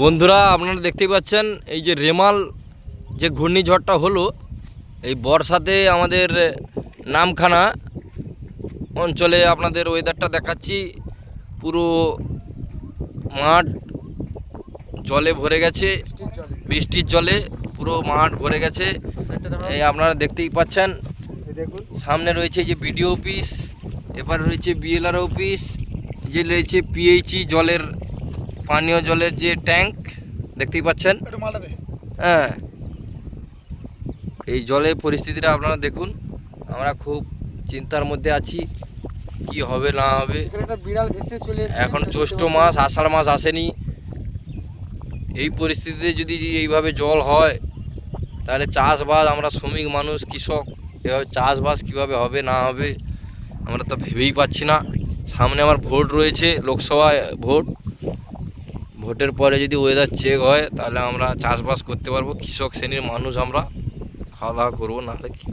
বন্ধুরা আপনারা দেখতেই পাচ্ছেন এই যে রেমাল যে ঘূর্ণিঝড়টা হলো এই বর্ষাতে আমাদের নামখানা অঞ্চলে আপনাদের ওয়েদারটা দেখাচ্ছি। পুরো মাঠ জলে ভরে গেছে, বৃষ্টির জলে পুরো মাঠ ভরে গেছে। এই আপনারা দেখতেই পাচ্ছেন সামনে রয়েছে যে বিডিও অফিস, এবার রয়েছে বিএলআর অফিস, যে রয়েছে পিএইচই জলের পানীয় জলের যে ট্যাঙ্ক দেখতেই পাচ্ছেন। হ্যাঁ, এই জলের পরিস্থিতিটা আপনারা দেখুন। আমরা খুব চিন্তার মধ্যে আছি, কি হবে না হবে। এখন জ্যৈষ্ঠ মাস, আষাঢ় মাস আসেনি। এই পরিস্থিতিতে যদি এইভাবে জল হয় তাহলে চাষবাস, আমরা শ্রমিক মানুষ, কৃষক, এভাবে চাষবাস কীভাবে হবে না হবে আমরা তো ভেবেই পাচ্ছি না। সামনে আমার ভোট রয়েছে, লোকসভা ভোট। ভোটের পরে যদি ওয়েদার চেক হয় তাহলে আমরা চাষবাস করতে পারবো, কৃষক শ্রেণীর মানুষ আমরা খাওয়া দাওয়া করবো, নাহলে কি।